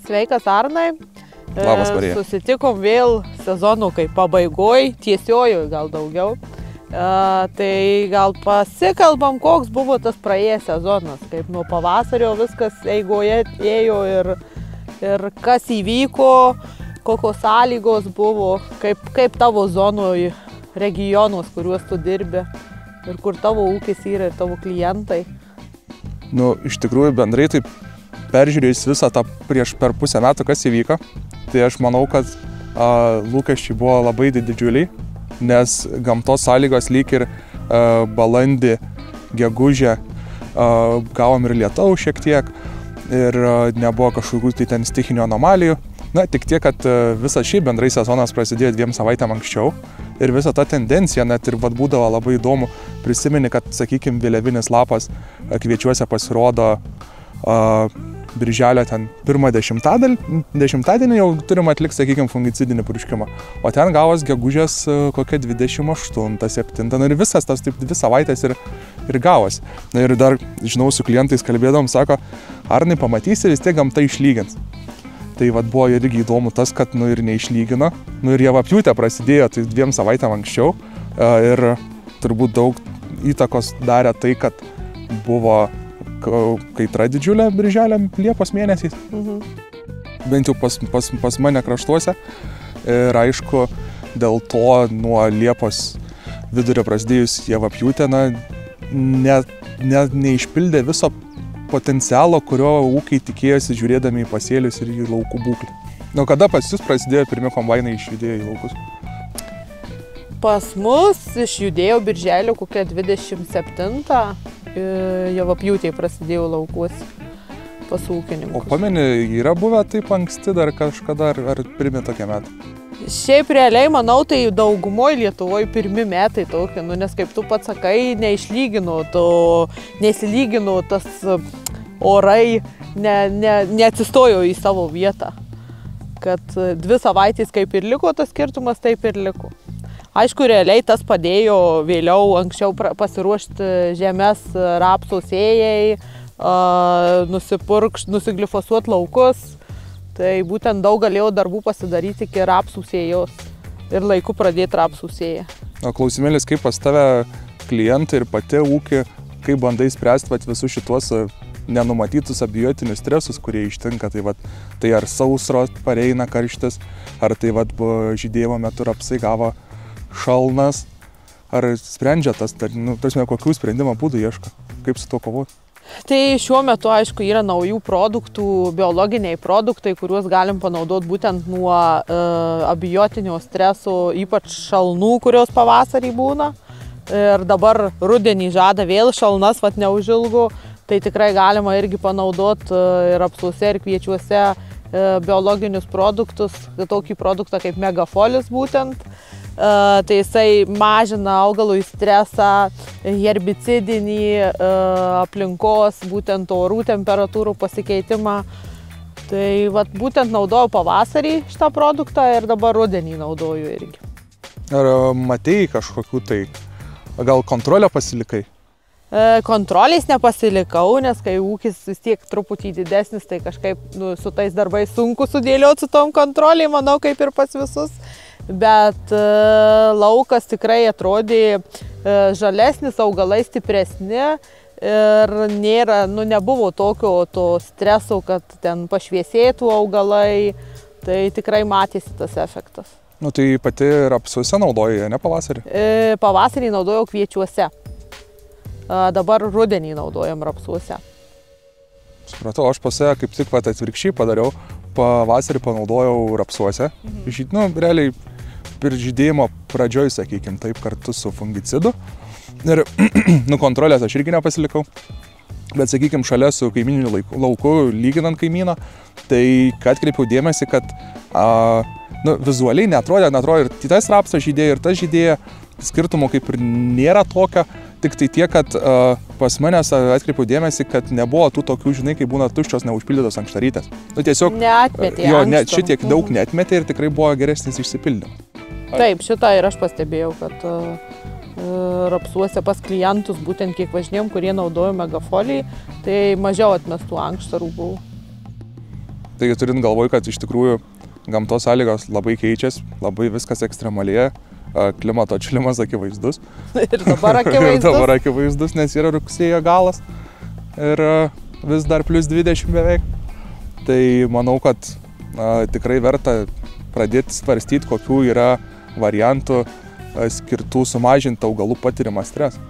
Sveikas, Arnai. Labas, Marija. Susitikom vėl sezonų kaip pabaigoj, tiesiojoj gal daugiau. Tai gal pasikalbam, koks buvo tas praėjęs sezonas, kaip nuo pavasario viskas eigoje ėjo ir kas įvyko, kokios sąlygos buvo, kaip tavo zonoje regionus, kuriuos tu dirbi ir kur tavo ūkis yra ir tavo klientai. Nu, iš tikrųjų bendrai taip peržiūrėjus visą tą per pusę metų, kas įvyko, tai aš manau, kad lūkesčiai buvo labai didžiuliai, nes gamtos sąlygos lyg ir balandį, gegužę gavom ir lietaus šiek tiek ir nebuvo kažkokių tai ten stichinių anomalijų. Na, tik tiek, kad visas šiaip bendrai sezonas prasidėjo 2 savaitėm anksčiau ir visa ta tendencija net ir būdavo labai įdomu prisimeni, kad, sakykime, vėliavinis lapas kviečiuose pasirodo birželio ten pirmą dešimtadienį jau turim atlikti, sakykime, fungicidinį purškimą. O ten gavos gegužės kokia 28-7, ir visas tas taip 2 savaitės ir gavos. Na ir dar, žinau, su klientais kalbėdom, sako, Arnai pamatysi, vis tiek gamta išlygins. Tai buvo irgi įdomu tas, kad ir neišlygino. Ir javapjūtė prasidėjo tai 2 savaitėm anksčiau ir turbūt daug įtakos darė tai, kad buvo kaitra didžiulė birželio Liepos mėnesiais. Bent jau pas mane kraštuose. Ir aišku, dėl to nuo Liepos vidurio prasidėjus javapjūtė neišpildė viso potencialo, kurio ūkiai tikėjosi žiūrėdami į pasėlius ir į laukų būklę. Nuo kada pas jūs prasidėjo pirmi kombainai išjudėjo į laukus? Pas mus išjudėjo birželio kokia 27. Javapjūtėje prasidėjo laukuos pas ūkininkus. O pameni, yra buvę taip anksti dar kažkada, ar pirmi tokie metai? Šiaip realiai, manau, tai daugumoje Lietuvoje pirmi metai tokie, nes kaip tu pats sakai, nesilygino tas orai, neatsistojo į savo vietą. Kad 2 savaitės kaip ir liko tas skirtumas, taip ir liko. Aišku, realiai tas padėjo vėliau anksčiau pasiruošti žemės rapsų sėjai, nusiglifosuoti laukus. Tai būtent daug galėjau darbų pasidaryti iki rapsų sėjos ir laiku pradėti rapsų sėją. O klausimėlis, kaip pas tave klientai ir pati ūkį, kaip bandai spręsti visus šituos nenumatytus abiotinius stresus, kurie ištinka, tai ar sausro pareina karštis, ar tai žydėjimo metu rapsai gavo šalnas, ar sprendžia tas, kokių sprendimo būdų ieško, kaip su to kovoti? Tai šiuo metu, aišku, yra naujų produktų, biologiniai produktai, kuriuos galim panaudoti būtent nuo abiotinio streso, ypač šalnų, kurios pavasarį būna. Ir dabar rudenį žada vėl šalnas, neužilgo, tai tikrai galima irgi panaudoti ir apsuose, ir kviečiuose biologinius produktus, tokį produktą kaip megafolis būtent. Tai jisai mažina augalui stresą, herbicidinį, aplinkos, būtent orų temperatūrų pasikeitimą. Tai būtent naudojau pavasarį šitą produktą ir dabar rudenį naudoju irgi. Ar matėjai kažkokių tai, gal kontrolę pasilikai? Kontrolės nepasilikau, nes kai ūkis vis tiek truputį didesnis, tai kažkaip su tais darbais sunku sudėlioti su tom kontroliai, manau, kaip ir pas visus. Bet laukas tikrai atrodė žalesnis, augalai stipresni ir nebuvo tokio to streso, kad ten pašviesėtų augalai, tai tikrai matėsi tas efektas. Tai pati rapsuose naudojai, ne pavasarį? Pavasarį naudojau kviečiuose, dabar rudenį naudojam rapsuose. Supratau, aš pas save kaip tik atvirkščiai padariau, pavasarį panaudojau rapsuose, realiai ir žydėjimo pradžioj, sakykime, taip kartu su fungicidu. Ir kontrolės aš irgi nepasilikau. Bet, sakykime, šalia su kaimyniniu lauku, lyginant kaimyną, tai atkreipiau dėmesį, kad vizualiai netrodė ir tas rapsas žydėjo, ir tas žydėjo. Skirtumo kaip ir nėra tokio, tik tai tiek, kad pas manęs atkreipiau dėmesį, kad nebuvo tų tokių, kai būna tuščios neužpildytos ankštarytės. Tiesiog neatmetė ankštų. Šitiek daug neatmetė ir tikrai buvo geresnis išsipildymas. Taip, šitą ir aš pastebėjau, kad rapsuose pas klientus, būtent kiek važinėjom, kurie naudojo megafolį, tai mažiau atmestų ankštarų buvo. Taigi turint galvoj, kad iš tikrųjų gamtos sąlygos labai keičiasi, labai viskas ekstremalėja, klimato atšilimas akivaizdus. Ir dabar akivaizdus. Ir dabar akivaizdus, nes yra rugsėjo galas ir vis dar plus 20 beveik. Tai manau, kad tikrai verta pradėti svarstyti, kokių yra variantų skirtų sumažinti augalų patirimą stresą.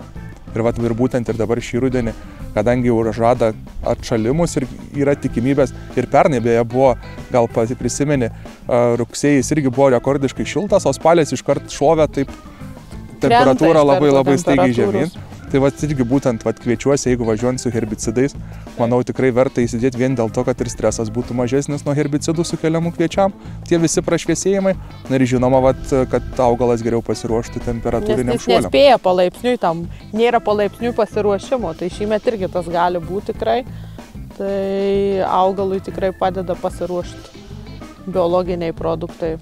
Ir būtent ir dabar šį rudenį, kadangi jau žada atšalimus ir yra tikimybės, ir pernai beje buvo, gal prisimeni, rugsėjais irgi buvo rekordiškai šiltas, o spalis iškart šovė taip temperatūra labai staigiai žemyn. Tai irgi būtent kviečiuosi, jeigu važiuojant su herbicidais, manau tikrai verta įsidėti vien dėl to, kad ir stresas būtų mažesnis nuo herbicidų sukeliamų kviečiam, tie visi prašviesėjimai, ir žinoma, kad augalas geriau pasiruoštų temperatūriniam šuoliam. Nes nespėja palaipsniui, tam nėra palaipsniui pasiruošimo, tai šįmet irgi tas gali būti tikrai, tai augalui tikrai padeda pasiruošti biologiniai produktai.